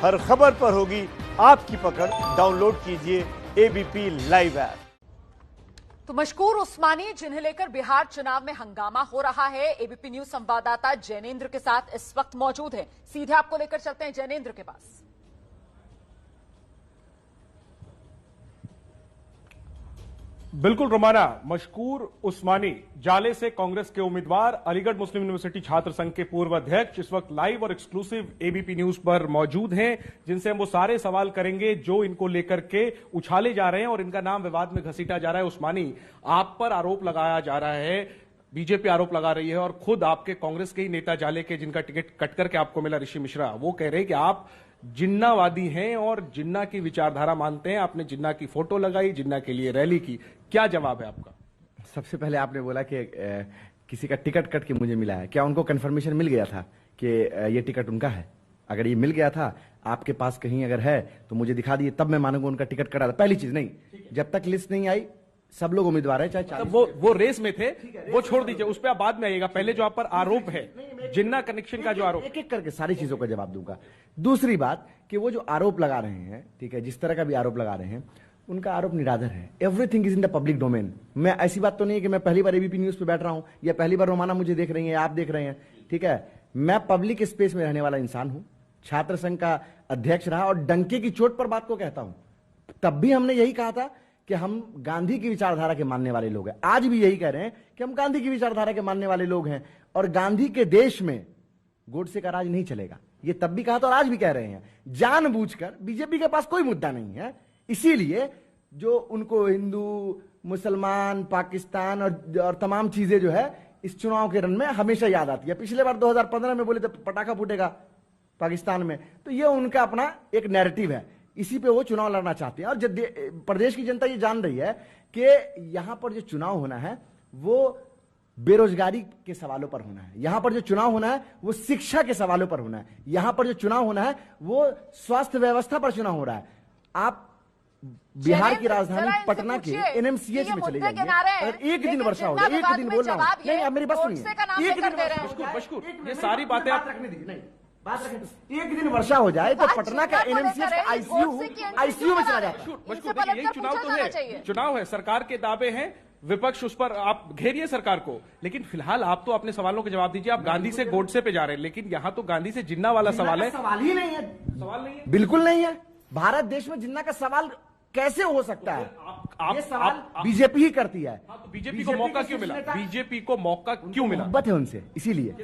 हर खबर पर होगी आपकी पकड़। डाउनलोड कीजिए एबीपी लाइव ऐप। तो मशकूर उस्मानी जिन्हें लेकर बिहार चुनाव में हंगामा हो रहा है, एबीपी न्यूज संवाददाता जैनेंद्र के साथ इस वक्त मौजूद हैं। सीधे आपको लेकर चलते हैं जैनेंद्र के पास। बिल्कुल रोमाना, मशकूर उस्मानी जाले से कांग्रेस के उम्मीदवार, अलीगढ़ मुस्लिम यूनिवर्सिटी छात्र संघ के पूर्व अध्यक्ष इस वक्त लाइव और एक्सक्लूसिव एबीपी न्यूज पर मौजूद हैं, जिनसे हम वो सारे सवाल करेंगे जो इनको लेकर के उछाले जा रहे हैं और इनका नाम विवाद में घसीटा जा रहा है। उस्मानी, आप पर आरोप लगाया जा रहा है, बीजेपी आरोप लगा रही है और खुद आपके कांग्रेस के ही नेता जाले के, जिनका टिकट कट करके आपको मिला, ऋषि मिश्रा, वो कह रहे हैं कि आप जिन्नावादी हैं और जिन्ना की विचारधारा मानते हैं। आपने जिन्ना की फोटो लगाई, जिन्ना के लिए रैली की, क्या जवाब है आपका? सबसे पहले आपने बोला कि किसी का टिकट कट के मुझे मिला है, क्या उनको कंफर्मेशन मिल गया था कि ये टिकट उनका है? अगर ये मिल गया था आपके पास कहीं अगर है तो मुझे दिखा दिए, तब मैं मानूंगा उनका टिकट कटा था। पहली चीज, नहीं, जब तक लिस्ट नहीं आई सब लोग उम्मीदवार है, चाहे वो रेस में थे, वो छोड़ दीजिए, उस पर आप बाद में आइएगा। पहले जो आप पर आरोप है, जिन्ना कनेक्शन का जो आरोप, एक एक करके सारी चीजों का जवाब दूंगा। दूसरी बात कि वो जो आरोप लगा रहे हैं, ठीक है, जिस तरह का भी आरोप लगा रहे हैं, उनका आरोप निराधार है। Everything is in the public domain. मैं ऐसी बात तो नहीं है कि मैं पहली बार एबीपी न्यूज पे बैठ रहा हूं या पहली बार रोमाना मुझे देख रही है या आप देख रहे हैं, ठीक है। मैं पब्लिक स्पेस में रहने वाला इंसान हूं, छात्र संघ का अध्यक्ष रहा और डंके की चोट पर बात को कहता हूं। तब भी हमने यही कहा था कि हम गांधी की विचारधारा के मानने वाले लोग हैं। आज भी यही कह रहे हैं कि हम गांधी की विचारधारा के मानने वाले लोग हैं और गांधी के देश में गोडसे का राज नहीं चलेगा। ये तब भी कहा था और आज भी कह रहे हैं। जानबूझकर बीजेपी के पास कोई मुद्दा नहीं है, इसीलिए जो उनको हिंदू, मुसलमान, पाकिस्तान और तमाम चीजें जो है इस चुनाव के रन में हमेशा याद आती है। पिछले बार 2015 में बोले थे पटाखा फूटेगा पाकिस्तान में, तो ये उनका अपना एक नैरेटिव है, इसी पे वो चुनाव लड़ना चाहते हैं। और जब प्रदेश की जनता ये जान रही है कि यहां पर जो चुनाव होना है वो बेरोजगारी के सवालों पर होना है, यहां पर जो चुनाव होना है वो शिक्षा के सवालों पर होना है, यहां पर जो चुनाव होना है वो स्वास्थ्य व्यवस्था पर चुनाव हो रहा है। आप बिहार की राजधानी पटना के एनएमसीएच में चले जाइए, अगर एक दिन वर्षा हो जाए, एक दिन बोल रहा हूं, नहीं आप मेरी बात सुनिए, एक दिन, ये सारी बातें आप रखने दीजिए, नहीं बात रखें, एक दिन वर्षा हो जाए तो पटना का एनएमसीएच आईसीयू में चला जाता है। यही चुनाव तो है, चुनाव है, सरकार के दावे हैं, विपक्ष उस पर आप घेरिए सरकार को, लेकिन फिलहाल आप तो अपने सवालों के जवाब दीजिए। आप गांधी से गोडसे पे जा रहे हैं, लेकिन यहाँ तो गांधी से जिन्ना वाला सवाल है। सवाल ही नहीं है, सवाल नहीं है, बिल्कुल नहीं है। भारत देश में जिन्ना का सवाल कैसे हो सकता है? ये सवाल बीजेपी ही करती है। तो बीजेपी को मौका क्यों मिला? बीजेपी को मौका क्यों मिला? मोहब्बत है उनसे, इसीलिए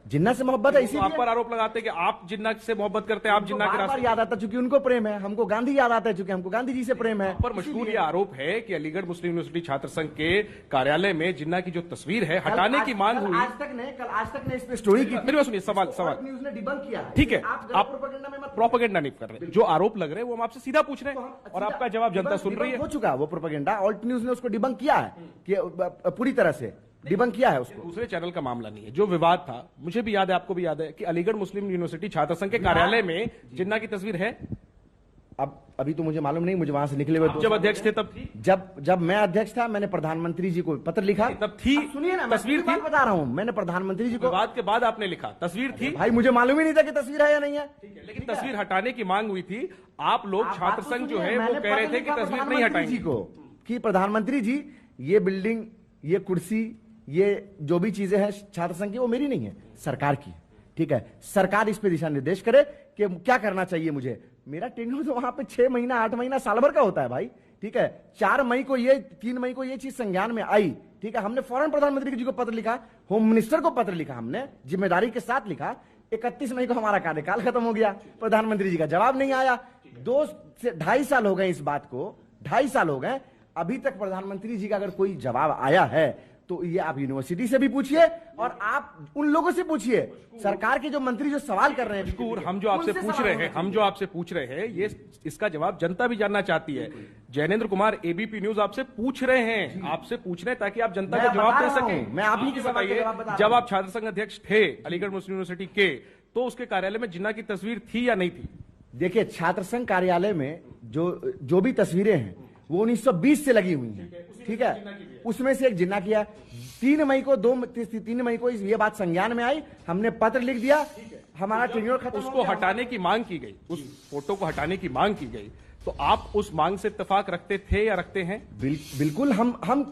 जिन्ना से मोहब्बत है, इसीलिए आप पर आरोप लगाते हैं कि आप जिन्ना से मोहब्बत करते हैं, आप जिन्ना के रास्ते याद आता चूंकि उनको प्रेम है, हमको गांधी याद आता है चूंकि हमको गांधी जी से प्रेम है। पर मशहूर यह आरोप है कि अलीगढ़ मुस्लिम यूनिवर्सिटी छात्र संघ के कार्यालय में जिन्ना की जो तस्वीर है हटाने की मांग हुई। आज तक ने इस पे स्टोरी की, मेरी बात सुनिए, सवाल न्यूज ने डिबंक किया, ठीक है, आप प्रोपेगेंडा नहीं कर रहे, जो आरोप लग रहे हैं वो हम आपसे सीधा पूछ रहे हैं और आपका जवाब जनता सुन रही है। हो चुका वो प्रोपेगेंडा, ऑल्ट न्यूज ने उसको डिबंक किया है कि पूरी तरह से डिबंक किया है उसको। दूसरे चैनल का मामला नहीं है, जो विवाद था, मुझे भी याद है, आपको भी याद है कि अलीगढ़ मुस्लिम यूनिवर्सिटी छात्र संघ के कार्यालय में जिन्ना की तस्वीर है। अब अभी तो मुझे मालूम नहीं, मुझे वहां से निकले हुए जब अध्यक्ष थे तब थी, जब मैं अध्यक्ष था मैंने प्रधानमंत्री जी को पत्र लिखा, तब थी, सुनिए ना, तस्वीर थी, बता रहा हूं, मैंने प्रधानमंत्री जी को, विवाद के बाद आपने लिखा, तस्वीर थी। भाई मुझे मालूम ही नहीं था कि तस्वीर है या नहीं है, लेकिन तस्वीर हटाने की मांग हुई थी। आप लोग छात्र संघ जो है वो कह रहे थे कि तस्वीर नहीं हटाएंगे कि प्रधानमंत्री जी ये बिल्डिंग, ये कुर्सी, ये जो भी चीजें हैं छात्र संघ की वो मेरी नहीं है, सरकार की, ठीक है। सरकार इस पे दिशा निर्देश करे कि क्या करना चाहिए मुझे। मेरा टेन्योर तो वहां पे 6 महीना 8 महीना साल भर का होता है भाई, ठीक है। 4 मई को ये 3 मई को ये चीज संज्ञान में आई, ठीक है। हमने फौरन प्रधानमंत्री जी को पत्र लिखा, होम मिनिस्टर को पत्र लिखा, हमने जिम्मेदारी के साथ लिखा। 31 मई को हमारा कार्यकाल खत्म हो गया, प्रधानमंत्री जी का जवाब नहीं आया। 2 से 2.5 साल हो गए इस बात को, 2.5 साल हो गए, अभी तक प्रधानमंत्री जी का अगर कोई जवाब आया है तो ये आप यूनिवर्सिटी से भी पूछिए और आप उन लोगों से पूछिए, सरकार के जो मंत्री जो सवाल कर रहे हैं, हम जो आपसे पूछ रहे हैं, ये इसका जवाब जनता भी जानना चाहती है। जैनेंद्र कुमार, एबीपी न्यूज आपसे पूछ रहे हैं, आपसे पूछ रहे हैं ताकि आप जनता को जवाब दे सकें। मैं आप ही की बताइए, जब आप छात्र संघ अध्यक्ष थे अलीगढ़ मुस्लिम यूनिवर्सिटी के, तो उसके कार्यालय में जिन्ना की तस्वीर थी या नहीं थी? देखिए, छात्र संघ कार्यालय में जो भी तस्वीरें हैं वो 1920 से लगी हुई हैं, ठीक है। उसमें से एक जिन्ना किया। 3 मई को ये बात संज्ञान में आई, हमने पत्र लिख दिया, हमारा टेन्योर खत्म उसको हटाने की मांग की गई, उस फोटो को हटाने की मांग की गई, तो आप उस मांग से इत्तेफाक रखते थे या रखते हैं? बिल्कुल हम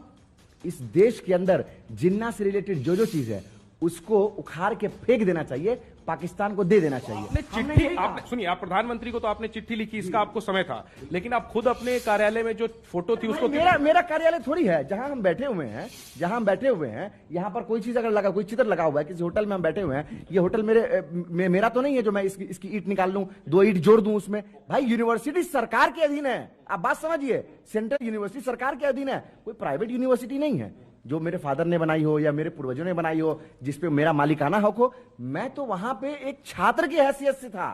इस देश के अंदर जिन्ना से रिलेटेड जो चीज है उसको उखाड़ के फेंक देना चाहिए, पाकिस्तान को दे देना चाहिए। आपने चिट्ठी, आपने सुनिए, आप प्रधानमंत्री को तो आपने चिट्ठी लिखी, इसका आपको समय था, लेकिन आप खुद अपने कार्यालय में जो फोटो थी उसको मेरा कार्यालय थोड़ी है जहां हम बैठे हुए हैं, यहां पर कोई चीज अगर लगा, कोई चित्र लगा हुआ है किसी होटल में हम बैठे हुए हैं, ये होटल मेरा तो नहीं है जो मैं इसकी ईंट निकाल लूं, 2 ईंट जोड़ दूं उसमें। भाई यूनिवर्सिटी सरकार के अधीन है, आप बात समझिए, सेंट्रल यूनिवर्सिटी सरकार के अधीन है, कोई प्राइवेट यूनिवर्सिटी नहीं है जो मेरे फादर ने बनाई हो या मेरे पूर्वजों ने बनाई हो, जिसपे मेरा मालिकाना हक हो। मैं तो वहां पे एक छात्र की हैसियत से था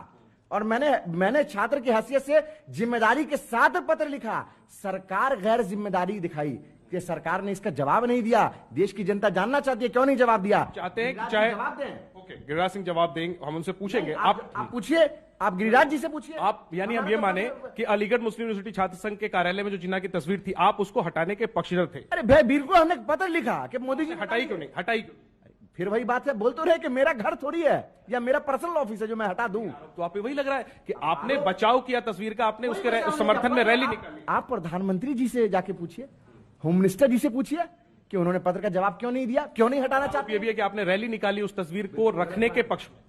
और मैंने छात्र की हैसियत से जिम्मेदारी के साथ पत्र लिखा। सरकार गैर जिम्मेदारी दिखाई कि सरकार ने इसका जवाब नहीं दिया। देश की जनता जानना चाहती है क्यों नहीं जवाब दिया। चाहते हैं कि चाहे जवाब दें। ओके, गिरिराज सिंह जवाब देंगे, हम उनसे पूछेंगे। आप पूछिए, आप गिरिराज जी से पूछिए। आप यानी हम ये माने कि अलीगढ़ मुस्लिम यूनिवर्सिटी छात्र संघ के कार्यालय में जो जिन्ना की तस्वीर थी, आप उसको हटाने के पक्षधर थे? अरे भाई बिल्कुल, हमने पत्र लिखा कि मोदी जी हटाई क्यों नहीं, हटाई क्यों? फिर वही बात है, बोल तो रहे कि मेरा घर थोड़ी है या मेरा पर्सनल ऑफिस है जो मैं हटा दूं। तो आप वही लग रहा है कि आपने बचाव किया तस्वीर का, आपने उसके समर्थन में रैली निकाली। आप प्रधानमंत्री जी से जाके पूछिए, होम मिनिस्टर जी से पूछिए कि उन्होंने पत्र का जवाब क्यों नहीं दिया, क्यों नहीं हटाना चाहते। ये भी है कि आपने रैली निकाली उस तस्वीर को रखने के पक्ष में।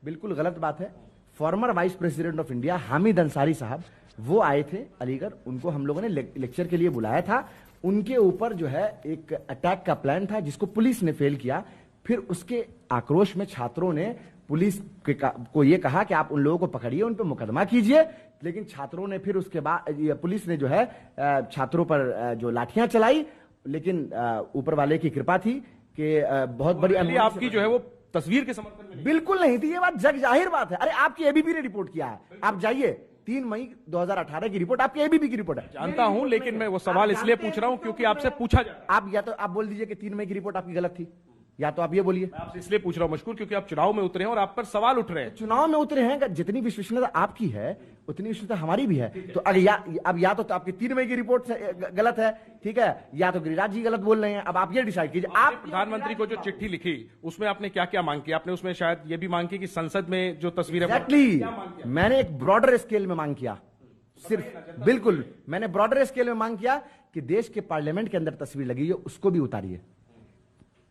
बिल्कुल गलत बात है। Farmer vice president of India Hamid Ansari साहब वो आए थे अलीगढ़, उनको हम लोगों ने लेक्चर के लिए बुलाया था। उनके ऊपर जो है एक अटैक का प्लान था जिसको पुलिस ने फेल किया। फिर उसके आक्रोश में छात्रों ने पुलिस को ये कहा कि आप उन लोगों को पकड़िए, उन पर मुकदमा कीजिए, लेकिन छात्रों ने फिर उसके बाद पुलिस ने जो है छात्रों पर जो लाठियां चलाई, लेकिन ऊपर वाले की कृपा थी कि बहुत बड़ी आपकी जो है वो तस्वीर के समर्थन में बिल्कुल नहीं थी। ये बात जग जाहिर बात है। अरे आपकी एबीपी ने रिपोर्ट किया है, आप जाइए, 3 मई 2018 की रिपोर्ट आपकी एबीपी की रिपोर्ट है। जानता हूं, लेकिन मैं वो सवाल इसलिए पूछ रहा हूं क्योंकि आपसे पूछा जाए। आप या तो आप बोल दीजिए कि 3 मई की रिपोर्ट आपकी गलत थी, या तो आप ये बोलिए। मैं आपसे इसलिए पूछ रहा हूं मशकूर, क्योंकि आप चुनाव में उतरे हैं और आप पर सवाल उठ रहे हैं। चुनाव में उतरे हैं, जितनी विश्वसनीयता आपकी है उतनी विश्वसनीयता हमारी भी है। तो अगर अब या तो आपकी 3 मई की रिपोर्ट गलत है, ठीक है, या तो गिरिराज जी गलत बोल रहे हैं। अब आप ये डिसाइड कीजिए। आप प्रधानमंत्री को जो चिट्ठी लिखी उसमें आपने क्या क्या मांग की? आपने उसमें शायद ये भी मांग की कि संसद में जो तस्वीर है, एग्जैक्टली, मैंने एक ब्रॉडर स्केल में मांग किया, सिर्फ बिल्कुल मैंने ब्रॉडर स्केल में मांग किया कि देश के पार्लियामेंट के अंदर तस्वीर लगी है उसको भी उतारिए।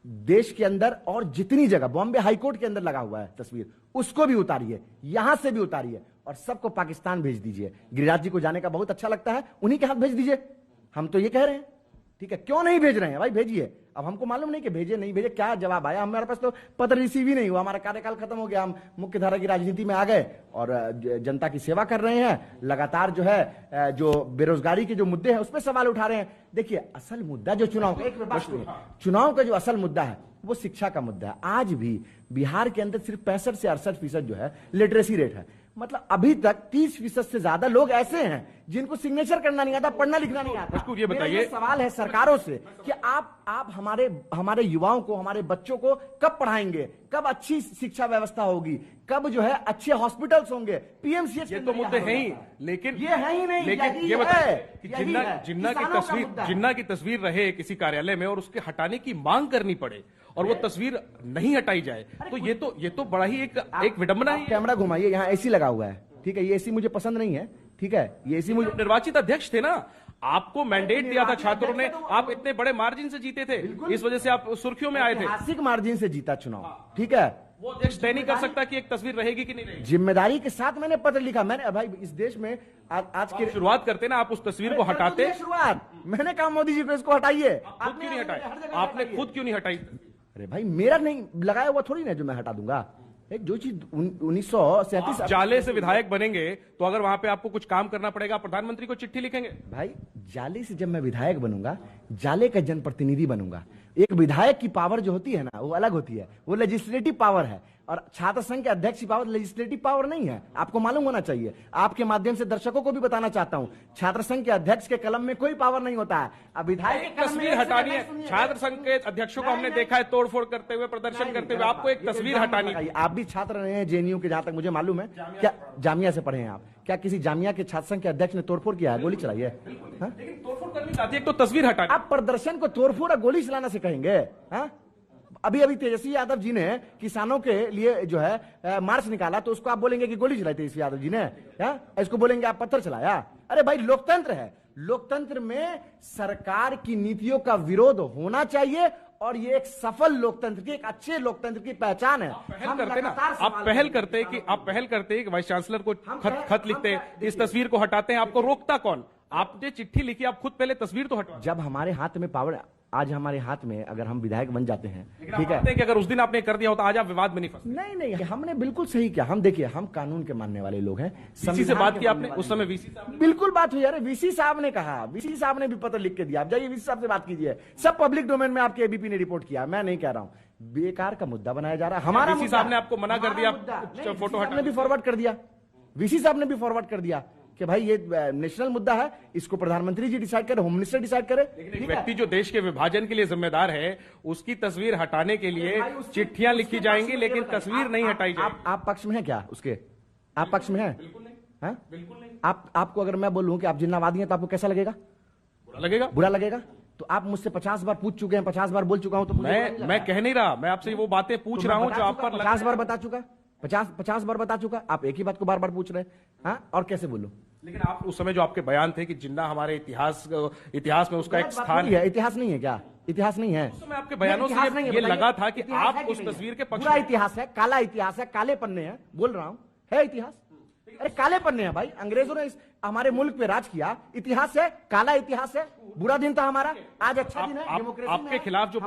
देश के अंदर और जितनी जगह, बॉम्बे हाईकोर्ट के अंदर लगा हुआ है तस्वीर, उसको भी उतारिए, यहां से भी उतारिए और सबको पाकिस्तान भेज दीजिए। गिरिराज जी को जाने का बहुत अच्छा लगता है, उन्हीं के हाथ भेज दीजिए। हम तो ये कह रहे हैं, ठीक है, क्यों नहीं भेज रहे हैं भाई, भेजिए। अब हमको मालूम नहीं कि भेजे नहीं भेजे, क्या जवाब आया। हमारे पास तो पत्र रिसीव ही नहीं हुआ, हमारा कार्यकाल खत्म हो गया, हम मुख्य धारा की राजनीति में आ गए और जनता की सेवा कर रहे हैं। लगातार जो है जो बेरोजगारी के जो मुद्दे हैं उस पर सवाल उठा रहे हैं। देखिए, असल मुद्दा जो चुनाव का जो असल मुद्दा है वो शिक्षा का मुद्दा है। आज भी बिहार के अंदर सिर्फ 65 से 68% जो है लिटरेसी रेट है। मतलब अभी तक 30% से ज्यादा लोग ऐसे हैं जिनको सिग्नेचर करना नहीं आता, पढ़ना लिखना नहीं आता। ये बताइए, सवाल है सरकारों से कि आप हमारे युवाओं को, हमारे बच्चों को कब पढ़ाएंगे, कब अच्छी शिक्षा व्यवस्था होगी, कब जो है अच्छे हॉस्पिटल्स होंगे, पीएमसीएच। ये तो मुद्दे हैं ही, लेकिन ये है ही नहीं। लेकिन ये बताइए कि जिन्ना की तस्वीर रहे किसी कार्यालय में और उसके हटाने की मांग करनी पड़े और वो तस्वीर नहीं हटाई जाए, तो ये तो बड़ा ही एक विडंबना है। कैमरा घुमाइए, यहाँ एसी लगा हुआ है, ठीक है, ये एसी मुझे पसंद नहीं है, ठीक है, ये एसी मुझे। निर्वाचित अध्यक्ष थे ना, आपको मैंडेट दिया था छात्रों ने, आप इतने बड़े मार्जिन से जीते थे, इस वजह से आप सुर्खियों में आए थे। ऐतिहासिक मार्जिन से जीता चुनाव, ठीक है। वो अध्यक्ष तय नहीं कर सकता कि एक तस्वीर रहेगी कि नहीं रहेगी। जिम्मेदारी के साथ मैंने पत्र लिखा। मैंने भाई इस देश में आज की शुरुआत करते ना, आप उस तस्वीर को हटाते। शुरुआत मैंने कहा मोदी जी को इसको हटाइए। खुद क्यों नहीं हटाई? आपने खुद क्यों नहीं हटाई? अरे भाई, मेरा नहीं लगाया हुआ थोड़ी ना जो मैं हटा दूंगा। एक जो चीज 1937 जाले से विधायक बनेंगे तो अगर वहां पे आपको कुछ काम करना पड़ेगा, प्रधानमंत्री को चिट्ठी लिखेंगे। भाई, जाले से जब मैं विधायक बनूंगा, जाले का जनप्रतिनिधि बनूंगा। एक विधायक की पावर जो होती है ना, वो अलग होती है, वो लेजिस्लेटिव पावर है। और छात्र संघ के अध्यक्ष की पावर लेजिस्लेटिव पावर नहीं है, आपको मालूम होना चाहिए। आपके माध्यम से दर्शकों को भी बताना चाहता हूं, छात्र संघ के अध्यक्ष के कलम में कोई पावर नहीं होता है। अब विधायक तस्वीर हटानी है, छात्र संघ के अध्यक्षों को हमने देखा है तोड़फोड़ करते हुए, प्रदर्शन करते हुए, आपको एक तस्वीर हटानी है। आप भी छात्र रहे हैं जेएनयू के, जहां तक मुझे मालूम है। क्या जामिया से पढ़े हैं आप? क्या किसी जामिया के छात्र संघ के अध्यक्ष ने तोड़फोड़ किया है, गोली चलाई है? लेकिन तोड़फोड़ करनी चाहती है, एक तो तस्वीर हटानी। आप प्रदर्शन को तोड़फोड़ और गोली चलाना से कहेंगे? अभी अभी तेजस्वी यादव जी ने किसानों के लिए जो है मार्च निकाला, तो उसको आप बोलेंगे कि गोली चलाई तेजस्वी यादव जी ने, इसको बोलेंगे आप पत्थर चलाया। अरे भाई लोकतंत्र है, लोकतंत्र में सरकार की नीतियों का विरोध होना चाहिए, और ये एक सफल लोकतंत्र की, एक अच्छे लोकतंत्र की पहचान है। पहल करते ना, आप पहल करते कि वाइस चांसलर को खत लिखते, इस तस्वीर को हटाते हैं, आपको रोकता कौन? आपने चिट्ठी लिखी, आप खुद पहले तस्वीर तो हटा। जब हमारे हाथ में पावर, आज हमारे हाथ में अगर हम विधायक बन जाते हैं, ठीक है कि अगर उस दिन आपने कर दिया होता आज आप विवाद में नहीं फंसते। नहीं, हमने बिल्कुल सही किया। हम देखिए, हम कानून के मानने वाले लोग हैं। वीसी से बात की आपने उस समय? वीसी साहब बिल्कुल बात हुई। अरे वीसी साहब ने कहा, वीसी साहब ने भी पत्र लिख के दिया, आप जाइए वीसी साहब से बात कीजिए। सब पब्लिक डोमेन में आपके एबीपी ने रिपोर्ट किया, मैं नहीं कह रहा हूं। बेकार का मुद्दा बनाया जा रहा है। हमारा वीसी साहब ने आपको मना कर दिया, फोटो हटाने भी फॉरवर्ड कर दिया, वीसी साहब ने भी फॉरवर्ड कर दिया कि भाई ये नेशनल मुद्दा है, इसको प्रधानमंत्री जी डिसाइड करे, होम मिनिस्टर डिसाइड करे। लेकिन एक व्यक्ति जो देश के विभाजन के लिए जिम्मेदार है, उसकी तस्वीर हटाने के लिए चिट्ठियां लिखी जाएंगी, लेकिन तस्वीर नहीं हटाई जाएगी। आप पक्ष में हैं क्या उसके? आप पक्ष में हैं? बिल्कुल नहीं, बिल्कुल नहीं। आपको अगर मैं बोलूं कि आप जिन्नावादी हैं, तो आपको कैसा लगेगा? बुरा लगेगा। तो आप मुझसे 50 बार पूछ चुके हैं, 50 बार बोल चुका हूं, तो मैं कह नहीं रहा, मैं आपसे वो बातें पूछ रहा हूं जो आप पर 50 बार बता चुका, 50 बार बता चुका। आप एक ही बात को बार बार पूछ रहे हैं, और कैसे बोलूं? लेकिन आप उस समय जो आपके बयान थे कि जिन्ना हमारे इतिहास में उसका एक स्थान है। इतिहास नहीं है क्या? इतिहास नहीं है। उस समय आपके बयानों से ये लगा था कि आप उस तस्वीर के पक्ष में। इतिहास है, काला इतिहास है, काले पन्ने हैं, बोल रहा हूं, है इतिहास। अरे काले पन्ने हैं भाई, अंग्रेजों ने हमारे मुल्क पे राज किया, इतिहास है, काला इतिहास है। बुरा दिन था हमारा, आज अच्छा दिन है। आपके खिलाफ जो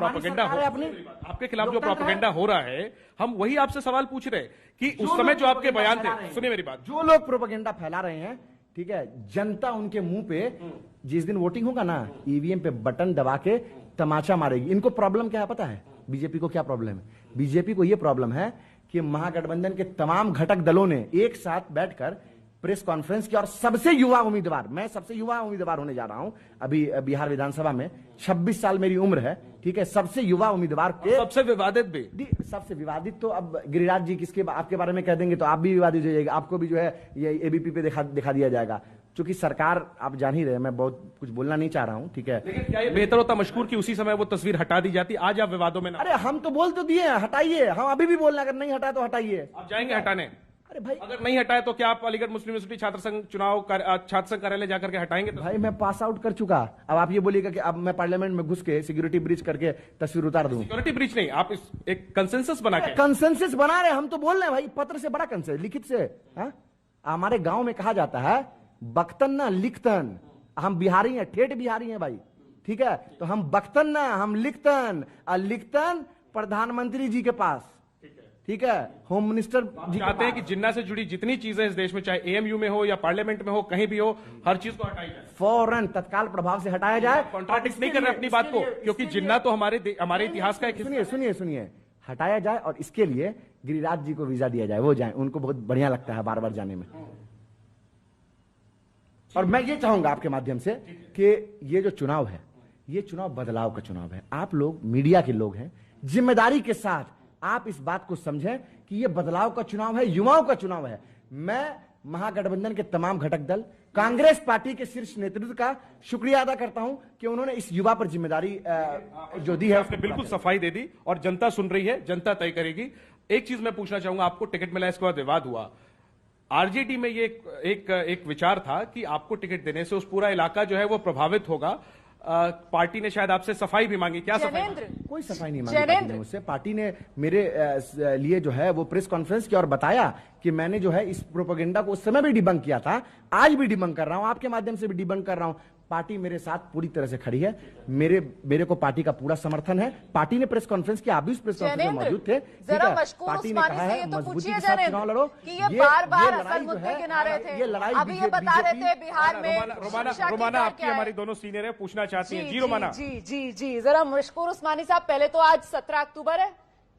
प्रोपेगेंडा हो रहा है, हम वही आपसे सवाल पूछ रहे कि उस समय जो आपके बयान थे, सुनिए मेरी बात, जो लोग प्रोपेगेंडा फैला रहे हैं, ठीक है, जनता उनके मुंह पे जिस दिन वोटिंग होगा ना, ईवीएम पे बटन दबा के तमाचा मारेगी। इनको प्रॉब्लम क्या है पता है? बीजेपी को क्या प्रॉब्लम है? बीजेपी को यह प्रॉब्लम है कि महागठबंधन के तमाम घटक दलों ने एक साथ बैठकर प्रेस कॉन्फ्रेंस की, और सबसे युवा उम्मीदवार, मैं सबसे युवा उम्मीदवार होने जा रहा हूं अभी बिहार विधानसभा में, 26 साल मेरी उम्र है, ठीक है, सबसे युवा उम्मीदवार के, सबसे विवादित भी, सबसे विवादित। तो अब गिरिराज जी किसके आपके बारे में कह देंगे तो आप भी विवादित हो जाएगा, आपको भी जो है ये एबीपी पे दिखा दिया जाएगा। क्योंकि सरकार, आप जान ही रहे, मैं बहुत कुछ बोलना नहीं चाह रहा हूं, ठीक है। लेकिन क्या ये बेहतर होता मशकूर की उसी समय वो तस्वीर हटा दी जाती? आज आप विवादों में ना। अरे हम तो बोल तो दिए, हटाइए, हम अभी भी बोल रहे हैं, अगर नहीं हटाए तो हटाइए। आप जाएंगे हटाने? अरे भाई अगर नहीं हटाए तो क्या आप अलीगढ़ मुस्लिम यूनिवर्सिटी छात्र संघ कार्यालय जाकर के हटाएंगे? भाई मैं पास आउट कर चुका, अब आप ये बोलिएगा कि अब मैं पार्लियामेंट में घुस के सिक्योरिटी ब्रीच करके तस्वीर उतार दूं? सिक्योरिटी ब्रीच नहीं, आप एक कंसेंसस बना के, कंसेंसस बना रहे, हम तो बोल रहे हैं भाई, पत्र से बड़ा कंसेंसस, लिखित से। हमारे गांव में कहा जाता है बख्तन ना लिखतन, हम बिहारी हैं, ठेठ बिहारी हैं भाई, ठीक है। तो हम बख्तन ना, हम लिखतन, और लिखतन प्रधानमंत्री जी के पास, ठीक है, होम मिनिस्टर जी चाहते हैं कि जिन्ना से जुड़ी जितनी चीजें इस देश में, चाहे एएमयू में हो या पार्लियामेंट में हो, कहीं भी हो, हर चीज को हटाई जाए, फौरन तत्काल प्रभाव से हटाया जाए। कॉन्ट्राडिक्ट नहीं कर रहे अपनी बात को, क्योंकि जिन्ना तो हमारे इतिहास का एक सुनिए, हटाया जाए, और इसके लिए गिरिराज जी को वीजा दिया जाए, वो जाए, उनको बहुत बढ़िया लगता है बार बार जाने में। और मैं ये चाहूंगा आपके माध्यम से कि ये जो चुनाव है, ये चुनाव बदलाव का चुनाव है। आप लोग मीडिया के लोग हैं, जिम्मेदारी के साथ आप इस बात को समझें कि ये बदलाव का चुनाव है, युवाओं का चुनाव है। मैं महागठबंधन के तमाम घटक दल, कांग्रेस पार्टी के शीर्ष नेतृत्व का शुक्रिया अदा करता हूं कि उन्होंने इस युवा पर जिम्मेदारी जो दी है, आपने बिल्कुल सफाई दे दी, और जनता सुन रही है, जनता तय करेगी। एक चीज मैं पूछना चाहूंगा, आपको टिकट मिला, इसके बाद विवाद हुआ, आरजेडी में ये एक विचार था कि आपको टिकट देने से उस पूरा इलाका जो है वो प्रभावित होगा। पार्टी ने शायद आपसे सफाई भी मांगी, क्या सफाई? कोई सफाई नहीं मांगी मुझसे। पार्टी ने मेरे लिए जो है वो प्रेस कॉन्फ्रेंस की और बताया कि मैंने जो है इस प्रोपेगेंडा को उस समय भी डिबंक किया था, आज भी डिबंक कर रहा हूं, आपके माध्यम से भी डिबंक कर रहा हूं। पार्टी मेरे साथ पूरी तरह से खड़ी है, मेरे को पार्टी का पूरा समर्थन है। पार्टी ने प्रेस कॉन्फ्रेंस किया, आप भी उस प्रेस कॉन्फ्रेंस में मौजूद थे, पार्टी ने कहा है मजबूती के साथ चुनाव लड़ो। ये बार-बार असल मुद्दे गिना रहे थे, ये लड़ाई अभी ये बता रहे थे बिहार में। रोमाना आपकी हमारी दोनों सीनियर है, पूछना चाहती है। जी रोमाना। जी जरा मशकूर उस्मानी साहब, पहले तो आज 17 अक्टूबर है,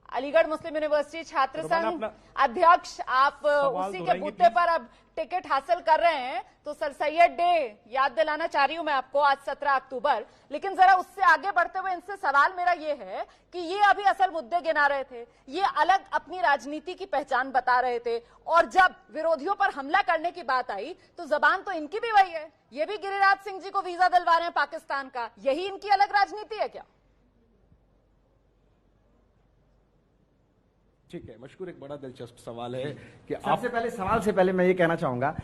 अलीगढ़ मुस्लिम यूनिवर्सिटी छात्र संघ अध्यक्ष, आप उसी के बूते पर अब टिकट हासिल कर रहे हैं, तो सर सैयद डे याद दिलाना चाह रही हूं मैं आपको, आज 17 अक्टूबर। लेकिन जरा उससे आगे बढ़ते हुए इनसे सवाल मेरा ये है कि ये अभी असल मुद्दे गिना रहे थे, ये अलग अपनी राजनीति की पहचान बता रहे थे, और जब विरोधियों पर हमला करने की बात आई तो जबान तो इनकी भी वही है, ये भी गिरिराज सिंह जी को वीजा दिलवा रहे हैं पाकिस्तान का, यही इनकी अलग राजनीति है क्या? ठीक है मशकूर, एक बड़ा दिलचस्प सवाल है कि सबसे पहले सवाल से पहले मैं ये कहना चाहूंगा,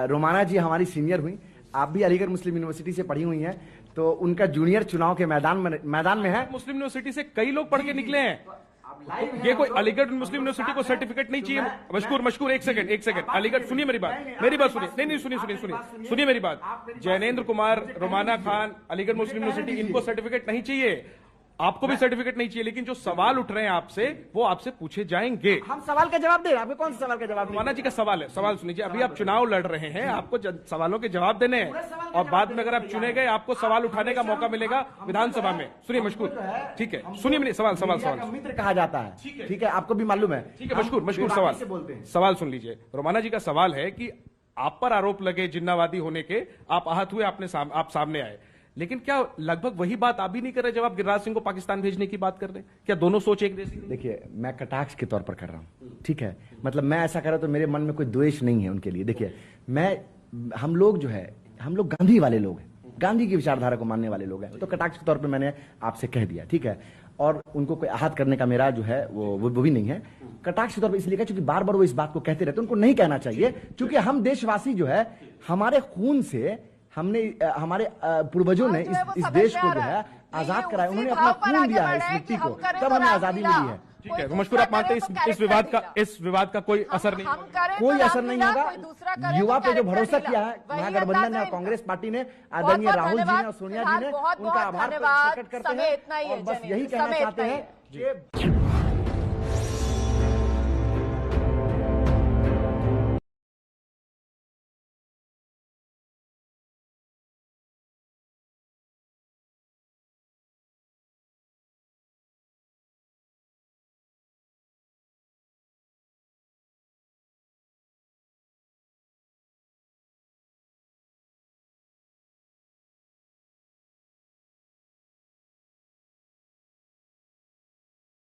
रोमाना जी हमारी सीनियर हुई, आप भी अलीगढ़ मुस्लिम यूनिवर्सिटी से पढ़ी हुई हैं, तो उनका जूनियर चुनाव के मैदान में है। मुस्लिम यूनिवर्सिटी से कई लोग पढ़ के निकले हैं। ये कोई अलीगढ़ मुस्लिम यूनिवर्सिटी को सर्टिफिकेट नहीं चाहिए। मशकूर एक सेकंड अलीगढ़, सुनिए मेरी बात सुनिए। नहीं सुनिए मेरी बात। जैनेंद्र कुमार, रोमाना खान, अलीगढ़ मुस्लिम यूनिवर्सिटी, इनको सर्टिफिकेट नहीं चाहिए, आपको भी सर्टिफिकेट नहीं चाहिए, लेकिन जो सवाल उठ रहे हैं आपसे वो आपसे पूछे जाएंगे। हम सवाल का जवाब दे रहे हैं, आपको कौन सा सवाल का जवाब? रोमाना जी का सवाल है, सवाल सुनिए। अभी आप चुनाव लड़ रहे हैं, आपको सवालों के जवाब देने हैं, और बाद में अगर आप चुने गए आपको सवाल उठाने का मौका मिलेगा विधानसभा में। सुनिए मशकूर, ठीक है सुनिए मेरे सवाल मित्र कहा जाता है, ठीक है, आपको भी मालूम है। ठीक है मशकूर सवाल सुन लीजिए। रोमाना जी का सवाल है कि आप पर आरोप लगे जिन्नावादी होने के, आप आहत हुए, आप सामने आए, लेकिन क्या लगभग वही बात आप भी नहीं कर रहे जब आप गिरिराज सिंह को पाकिस्तान भेजने की बात कर रहे हैं? क्या दोनों सोच एक जैसी? देखिए, मैं कटाक्ष के तौर पर कर रहा हूं, ठीक है, मतलब मैं ऐसा कर रहा हूं तो मेरे मन में कोई द्वेष नहीं है उनके लिए। देखिए, हम लोग गांधी वाले लोग हैं, गांधी की विचारधारा को मानने वाले लोग हैं, तो कटाक्ष के तौर पर मैंने आपसे कह दिया, ठीक है, और उनको कोई आहत करने का मेरा जो है वो भी नहीं है। कटाक्ष के तौर पर इसलिए कहा क्योंकि बार बार वो इस बात को कहते रहते, उनको नहीं कहना चाहिए, क्योंकि हम देशवासी जो है, हमारे खून से हमारे पूर्वजों ने इस देश को जो है आजाद कराया, उन्होंने अपना खून दिया है इस मिट्टी को, तब हमें आजादी मिली है। ठीक है, तो मशकूर आप मानते हैं इस विवाद का कोई असर नहीं, कोई असर नहीं होगा। युवा पे जो भरोसा किया है महागठबंधन ने और कांग्रेस पार्टी ने, आदरणीय राहुल जी ने और सोनिया जी ने, उनका आभार प्रकट करते हैं, और बस यही कहना चाहते हैं कि